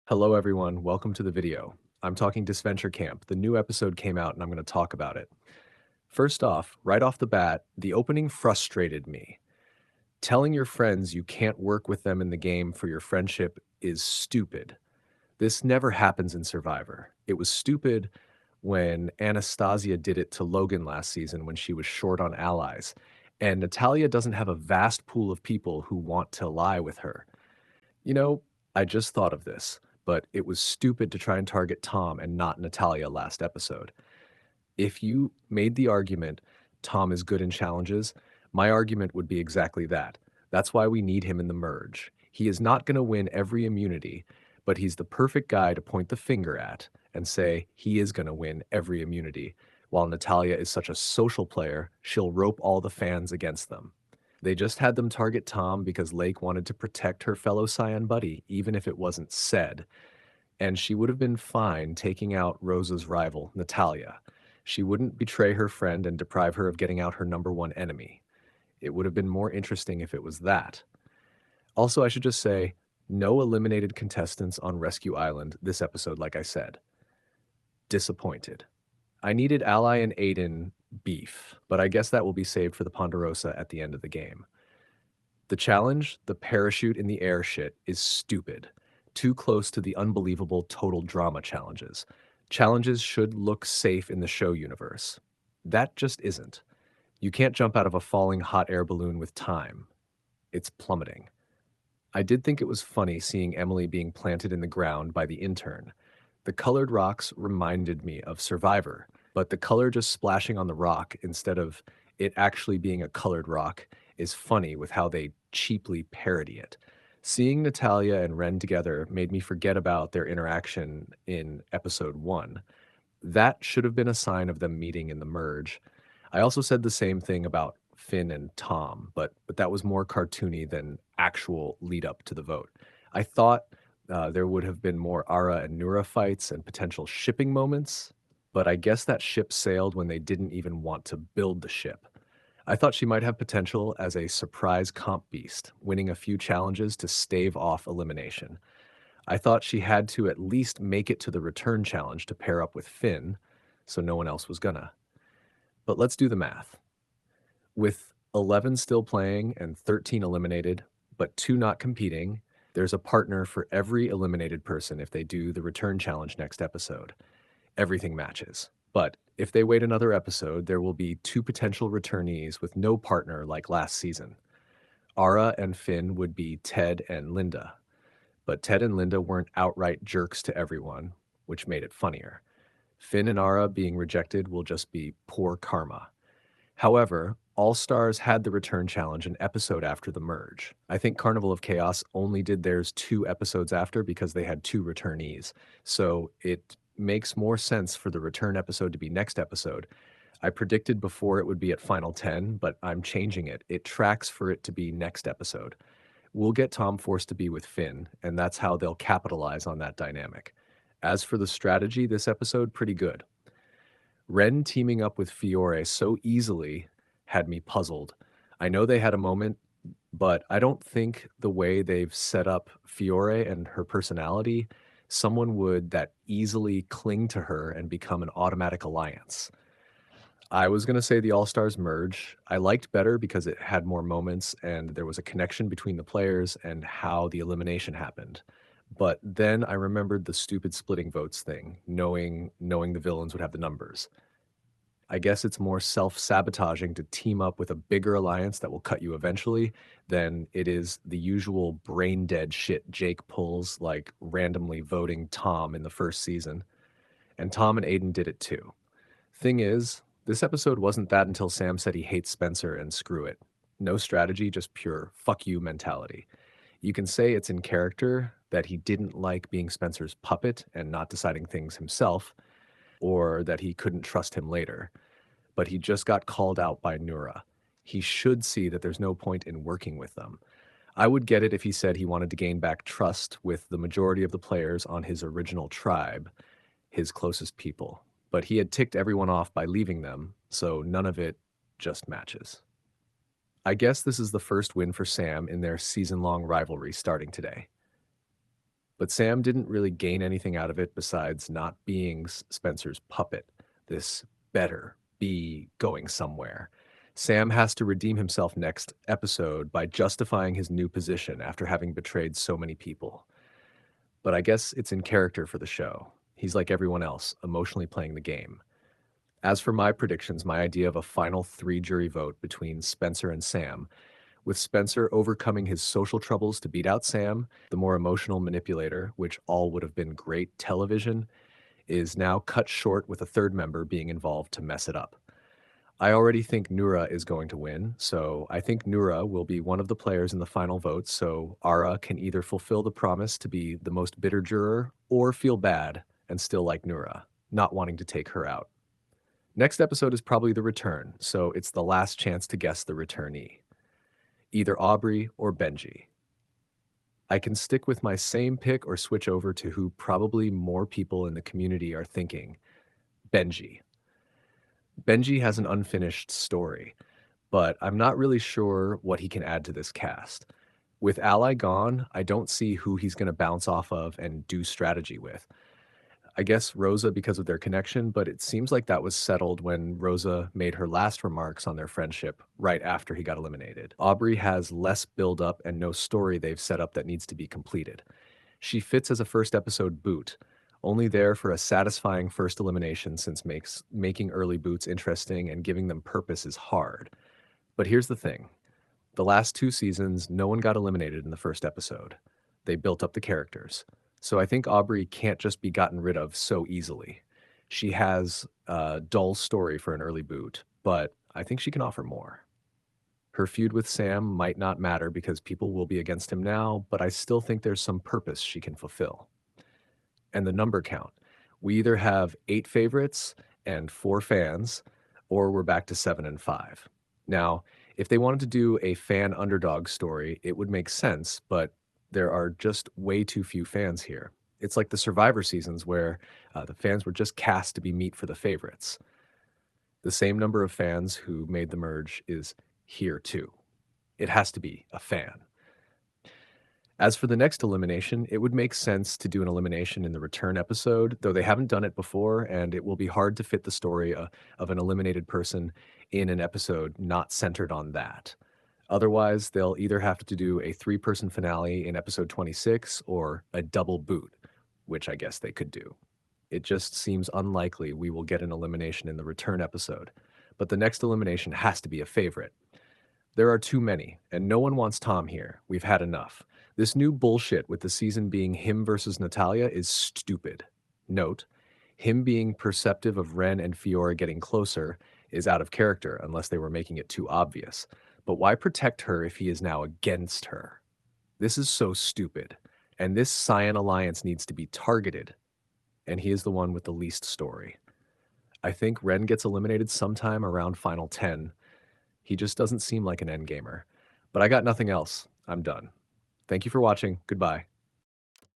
Hello everyone, welcome to the video. I'm talking Disventure Camp. The new episode came out and I'm going to talk about it. First off, right off the bat, the opening frustrated me. Telling your friends you can't work with them in the game for your friendship is stupid. This never happens in Survivor. It was stupid when Anastasia did it to Logan last season when she was short on allies. And Natalia doesn't have a vast pool of people who want to lie with her. You know, I just thought of this, but it was stupid to try and target Tom and not Natalia last episode. If you made the argument Tom is good in challenges, my argument would be exactly that. That's why we need him in the merge. He is not going to win every immunity, but he's the perfect guy to point the finger at and say he is going to win every immunity. While Natalia is such a social player, she'll rope all the fans against them. They just had them target Tom because Lake wanted to protect her fellow Cyan buddy, even if it wasn't said. And she would have been fine taking out Rosa's rival, Natalia. She wouldn't betray her friend and deprive her of getting out her number one enemy. It would have been more interesting if it was that. Also, I should just say, no eliminated contestants on Rescue Island this episode, like I said. Disappointed. I needed Ally and Aiden beef, but I guess that will be saved for the Ponderosa at the end of the game. The challenge, the parachute in the air shit, is stupid. Too close to the unbelievable total drama challenges. Challenges should look safe in the show universe. That just isn't. You can't jump out of a falling hot air balloon with time. It's plummeting. I did think it was funny seeing Emily being planted in the ground by the intern. The colored rocks reminded me of Survivor, but the color just splashing on the rock instead of it actually being a colored rock is funny with how they cheaply parody it. Seeing Natalia and Ren together made me forget about their interaction in episode 1. That should have been a sign of them meeting in the merge. I also said the same thing about Finn and Tom, but that was more cartoony than actual lead up to the vote. I thought there would have been more Ara and Nura fights and potential shipping moments, but I guess that ship sailed when they didn't even want to build the ship. I thought she might have potential as a surprise comp beast, winning a few challenges to stave off elimination. I thought she had to at least make it to the return challenge to pair up with Finn, so no one else was gonna. But let's do the math. With 11 still playing and 13 eliminated, but 2 not competing, there's a partner for every eliminated person if they do the return challenge next episode. Everything matches. But if they wait another episode, there will be 2 potential returnees with no partner like last season. Ara and Finn would be Ted and Linda. But Ted and Linda weren't outright jerks to everyone, which made it funnier. Finn and Ara being rejected will just be poor karma. However, All Stars had the return challenge an episode after the merge. I think Carnival of Chaos only did theirs 2 episodes after because they had 2 returnees. So it makes more sense for the return episode to be next episode. I predicted before it would be at Final 10, but I'm changing it. It tracks for it to be next episode. We'll get Tom forced to be with Finn, and that's how they'll capitalize on that dynamic. As for the strategy this episode, pretty good. Ren teaming up with Fiore so easily had me puzzled. I know they had a moment, but I don't think the way they've set up Fiore and her personality, someone would that easily cling to her and become an automatic alliance. I was going to say the All Stars merge. I liked better because it had more moments and there was a connection between the players and how the elimination happened. But then I remembered the stupid splitting votes thing, knowing the villains would have the numbers. I guess it's more self-sabotaging to team up with a bigger alliance that will cut you eventually than it is the usual brain dead shit Jake pulls, like randomly voting Tom in the first season. And Tom and Aiden did it too. Thing is, this episode wasn't that until Sam said he hates Spencer and screw it. No strategy, just pure fuck you mentality. You can say it's in character that he didn't like being Spencer's puppet and not deciding things himself, or that he couldn't trust him later. But he just got called out by Nura. He should see that there's no point in working with them. I would get it if he said he wanted to gain back trust with the majority of the players on his original tribe, his closest people. But he had ticked everyone off by leaving them, so none of it just matches. I guess this is the first win for Sam in their season-long rivalry starting today. But Sam didn't really gain anything out of it besides not being Spencer's puppet. This better be going somewhere. Sam has to redeem himself next episode by justifying his new position after having betrayed so many people. But I guess it's in character for the show. He's like everyone else, emotionally playing the game. As for my predictions, my idea of a final three jury vote between Spencer and Sam, with Spencer overcoming his social troubles to beat out Sam, the more emotional manipulator, which all would have been great television, is now cut short with a third member being involved to mess it up. I already think Nura is going to win, so I think Nura will be one of the players in the final vote, so Ara can either fulfill the promise to be the most bitter juror or feel bad and still like Nura, not wanting to take her out. Next episode is probably the return, so it's the last chance to guess the returnee. Either Aubrey or Benji. I can stick with my same pick or switch over to who probably more people in the community are thinking, Benji. Benji has an unfinished story, but I'm not really sure what he can add to this cast. With Ally gone, I don't see who he's going to bounce off of and do strategy with. I guess Rosa because of their connection, but it seems like that was settled when Rosa made her last remarks on their friendship right after he got eliminated. Aubrey has less build-up and no story they've set up that needs to be completed. She fits as a first episode boot, only there for a satisfying first elimination since making early boots interesting and giving them purpose is hard. But here's the thing. The last two seasons, no one got eliminated in the first episode. They built up the characters. So I think Aubrey can't just be gotten rid of so easily. She has a dull story for an early boot, but I think she can offer more. Her feud with Sam might not matter because people will be against him now, but I still think there's some purpose she can fulfill. And the number count. We either have 8 favorites and 4 fans, or we're back to 7 and 5. Now, if they wanted to do a fan underdog story, it would make sense, but there are just way too few fans here. It's like the Survivor seasons where the fans were just cast to be meat for the favorites. The same number of fans who made the merge is here too. It has to be a fan. As for the next elimination, it would make sense to do an elimination in the return episode, though they haven't done it before, and it will be hard to fit the story of an eliminated person in an episode not centered on that. Otherwise, they'll either have to do a 3-person finale in episode 26 or a double boot, which I guess they could do. It just seems unlikely we will get an elimination in the return episode, but the next elimination has to be a favorite. There are too many, and no one wants Tom here. We've had enough. This new bullshit with the season being him versus Natalia is stupid. Note, him being perceptive of Ren and Fiora getting closer is out of character unless they were making it too obvious. But why protect her if he is now against her? This is so stupid. And this Cyan alliance needs to be targeted. And he is the one with the least story. I think Ren gets eliminated sometime around Final 10. He just doesn't seem like an endgamer. But I got nothing else. I'm done. Thank you for watching. Goodbye.